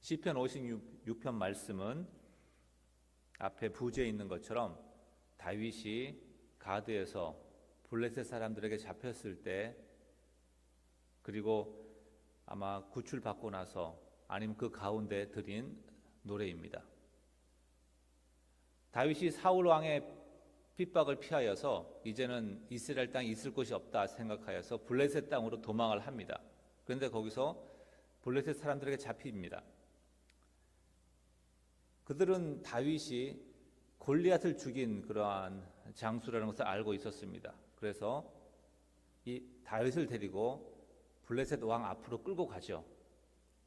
시편 56편 말씀은 앞에 부제에 있는 것처럼 다윗이 가드에서 블레셋 사람들에게 잡혔을 때, 그리고 아마 구출받고 나서 아니면 그 가운데 드린 노래입니다. 다윗이 사울 왕의 핍박을 피하여서 이제는 이스라엘 땅에 있을 곳이 없다 생각하여서 블레셋 땅으로 도망을 합니다. 그런데 거기서 블레셋 사람들에게 잡힙니다. 그들은 다윗이 골리앗을 죽인 그러한 장수라는 것을 알고 있었습니다. 그래서 이 다윗을 데리고 블레셋 왕 앞으로 끌고 가죠.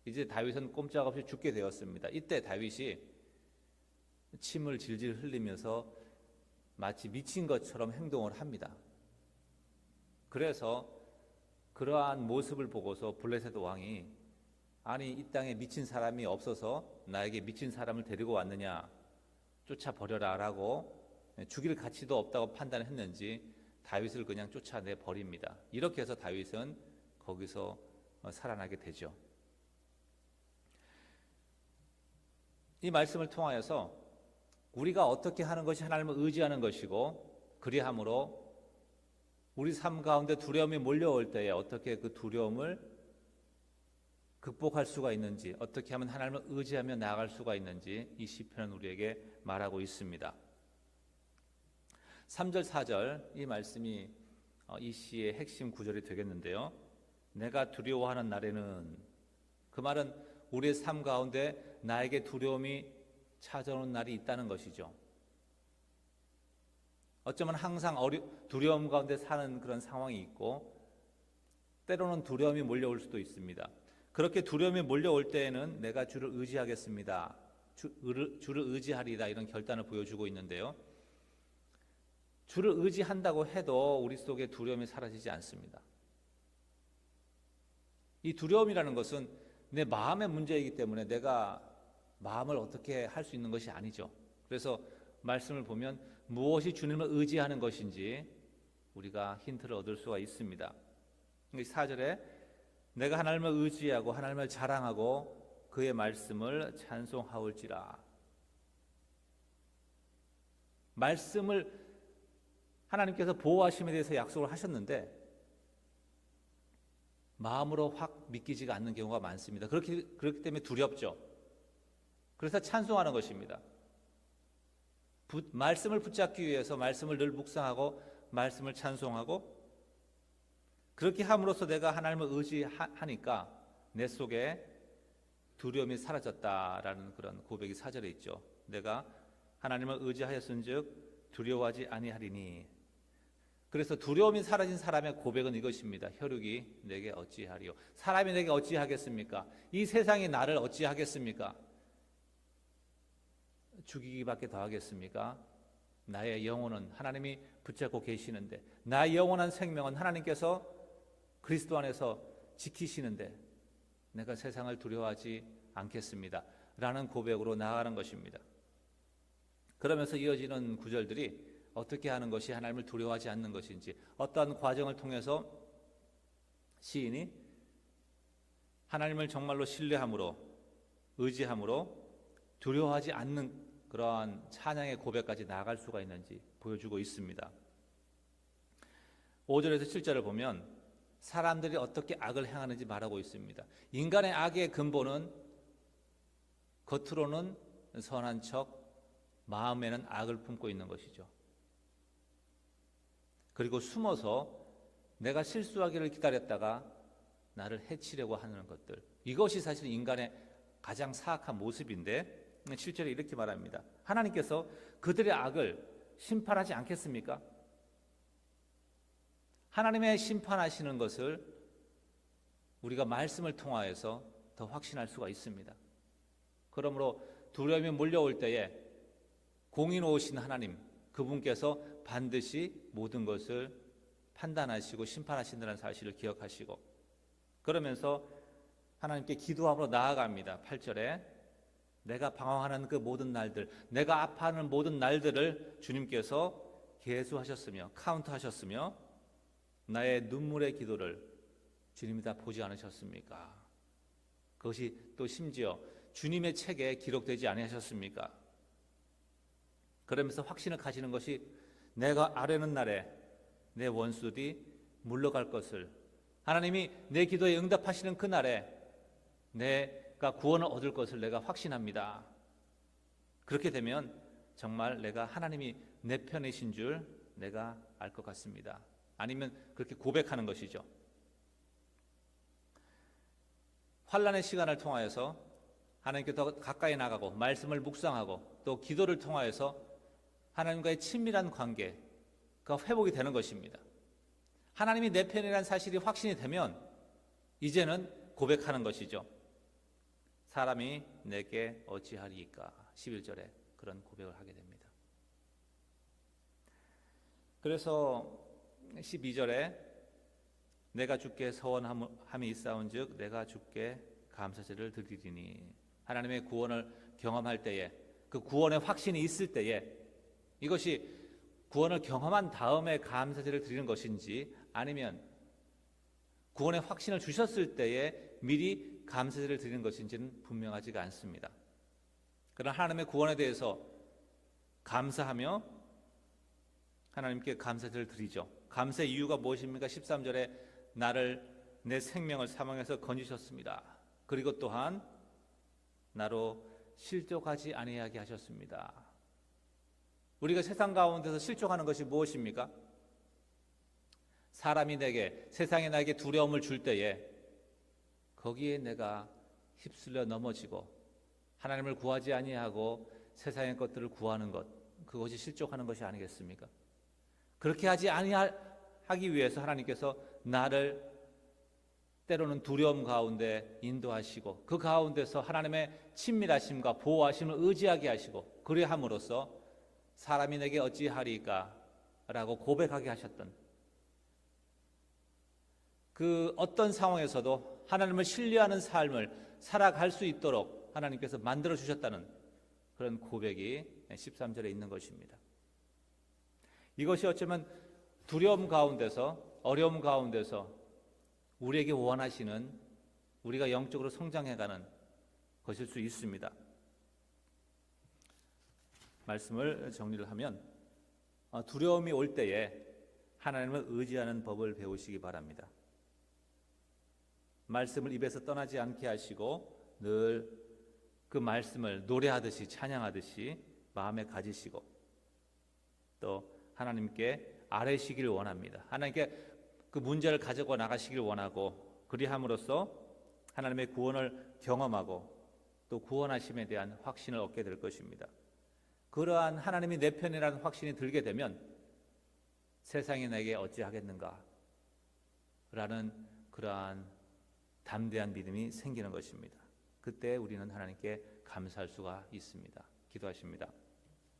이제 다윗은 꼼짝없이 죽게 되었습니다. 이때 다윗이 침을 질질 흘리면서 마치 미친 것처럼 행동을 합니다. 그래서 그러한 모습을 보고서 블레셋 왕이, 아니 이 땅에 미친 사람이 없어서 나에게 미친 사람을 데리고 왔느냐, 쫓아버려라 라고, 죽일 가치도 없다고 판단했는지 다윗을 그냥 쫓아내 버립니다. 이렇게 해서 다윗은 거기서 살아나게 되죠. 이 말씀을 통하여서 우리가 어떻게 하는 것이 하나님을 의지하는 것이고, 그리함으로 우리 삶 가운데 두려움이 몰려올 때에 어떻게 그 두려움을 극복할 수가 있는지, 어떻게 하면 하나님을 의지하며 나아갈 수가 있는지 이 시편은 우리에게 말하고 있습니다. 3절 4절 이 말씀이 이 시의 핵심 구절이 되겠는데요. 내가 두려워하는 날에는, 그 말은 우리의 삶 가운데 나에게 두려움이 찾아오는 날이 있다는 것이죠. 어쩌면 항상 두려움 가운데 사는 그런 상황이 있고, 때로는 두려움이 몰려올 수도 있습니다. 그렇게 두려움이 몰려올 때에는 내가 주를 의지하겠습니다, 주를 의지하리다, 이런 결단을 보여주고 있는데요. 주를 의지한다고 해도 우리 속에 두려움이 사라지지 않습니다. 이 두려움이라는 것은 내 마음의 문제이기 때문에 내가 마음을 어떻게 할 수 있는 것이 아니죠. 그래서 말씀을 보면 무엇이 주님을 의지하는 것인지 우리가 힌트를 얻을 수가 있습니다. 4절에 내가 하나님을 의지하고 하나님을 자랑하고 그의 말씀을 찬송하올지라. 말씀을 하나님께서 보호하심에 대해서 약속을 하셨는데 마음으로 확 믿기지가 않는 경우가 많습니다. 그렇기 때문에 두렵죠. 그래서 찬송하는 것입니다. 말씀을 붙잡기 위해서 말씀을 늘 묵상하고 말씀을 찬송하고, 그렇게 함으로써 내가 하나님을 의지하니까 내 속에 두려움이 사라졌다라는 그런 고백이 4절에 있죠. 내가 하나님을 의지하였은즉 두려워하지 아니하리니. 그래서 두려움이 사라진 사람의 고백은 이것입니다. 혈육이 내게 어찌하리요. 사람이 내게 어찌하겠습니까? 이 세상이 나를 어찌하겠습니까? 죽이기밖에 더 하겠습니까? 나의 영혼은 하나님이 붙잡고 계시는데, 나의 영원한 생명은 하나님께서 그리스도 안에서 지키시는데 내가 세상을 두려워하지 않겠습니다 라는 고백으로 나아가는 것입니다. 그러면서 이어지는 구절들이 어떻게 하는 것이 하나님을 두려워하지 않는 것인지, 어떠한 과정을 통해서 시인이 하나님을 정말로 신뢰함으로 의지함으로 두려워하지 않는 그러한 찬양의 고백까지 나아갈 수가 있는지 보여주고 있습니다. 5절에서 7절을 보면 사람들이 어떻게 악을 행하는지 말하고 있습니다. 인간의 악의 근본은 겉으로는 선한 척 마음에는 악을 품고 있는 것이죠. 그리고 숨어서 내가 실수하기를 기다렸다가 나를 해치려고 하는 것들, 이것이 사실 인간의 가장 사악한 모습인데, 7절에 이렇게 말합니다. 하나님께서 그들의 악을 심판하지 않겠습니까? 하나님의 심판하시는 것을 우리가 말씀을 통하여서 더 확신할 수가 있습니다. 그러므로 두려움이 몰려올 때에 공의로우신 하나님, 그분께서 반드시 모든 것을 판단하시고 심판하신다는 사실을 기억하시고, 그러면서 하나님께 기도함으로 나아갑니다. 8절에 내가 방황하는 그 모든 날들, 내가 아파하는 모든 날들을 주님께서 계수하셨으며 카운트하셨으며 나의 눈물의 기도를 주님이 다 보지 않으셨습니까? 그것이 또 심지어 주님의 책에 기록되지 아니하셨습니까? 그러면서 확신을 가지는 것이 내가 아뢰는 날에 내 원수들이 물러갈 것을, 하나님이 내 기도에 응답하시는 그 날에 내가 구원을 얻을 것을 내가 확신합니다. 그렇게 되면 정말 내가 하나님이 내 편이신 줄 내가 알 것 같습니다. 아니면 그렇게 고백하는 것이죠. 환난의 시간을 통하여서 하나님께 더 가까이 나가고 말씀을 묵상하고 또 기도를 통하여서 하나님과의 친밀한 관계가 회복이 되는 것입니다. 하나님이 내 편이라는 사실이 확신이 되면 이제는 고백하는 것이죠. 사람이 내게 어찌하리이까? 11절에 그런 고백을 하게 됩니다. 그래서 12절에 내가 주께 서원함이 있사온즉 내가 주께 감사제를 드리리니, 하나님의 구원을 경험할 때에, 그 구원의 확신이 있을 때에, 이것이 구원을 경험한 다음에 감사제를 드리는 것인지 아니면 구원의 확신을 주셨을 때에 미리 감사제를 드리는 것인지는 분명하지가 않습니다. 그러나 하나님의 구원에 대해서 감사하며 하나님께 감사제를 드리죠. 감사의 이유가 무엇입니까? 13절에 나를, 내 생명을 사망에서 건지셨습니다. 그리고 또한 나로 실족하지 아니하게 하셨습니다. 우리가 세상 가운데서 실족하는 것이 무엇입니까? 사람이 내게, 세상이 나에게 두려움을 줄 때에 거기에 내가 휩쓸려 넘어지고 하나님을 구하지 아니하고 세상의 것들을 구하는 것, 그것이 실족하는 것이 아니겠습니까? 그렇게 하지 아니하기 위해서 하나님께서 나를 때로는 두려움 가운데 인도하시고 그 가운데서 하나님의 친밀하심과 보호하심을 의지하게 하시고, 그리함으로써 사람이 내게 어찌하리까? 라고 고백하게 하셨던, 그 어떤 상황에서도 하나님을 신뢰하는 삶을 살아갈 수 있도록 하나님께서 만들어 주셨다는 그런 고백이 13절에 있는 것입니다. 이것이 어쩌면 두려움 가운데서, 어려움 가운데서 우리에게 원하시는, 우리가 영적으로 성장해가는 것일 수 있습니다. 말씀을 정리를 하면 두려움이 올 때에 하나님을 의지하는 법을 배우시기 바랍니다. 말씀을 입에서 떠나지 않게 하시고 늘 그 말씀을 노래하듯이 찬양하듯이 마음에 가지시고 또 하나님께 아뢰시기를 원합니다. 하나님께 그 문제를 가지고 나가시길 원하고, 그리함으로써 하나님의 구원을 경험하고 또 구원하심에 대한 확신을 얻게 될 것입니다. 그러한 하나님이 내 편이라는 확신이 들게 되면 세상이 내게 어찌하겠는가 라는 그러한 담대한 믿음이 생기는 것입니다. 그때 우리는 하나님께 감사할 수가 있습니다. 기도하십니다.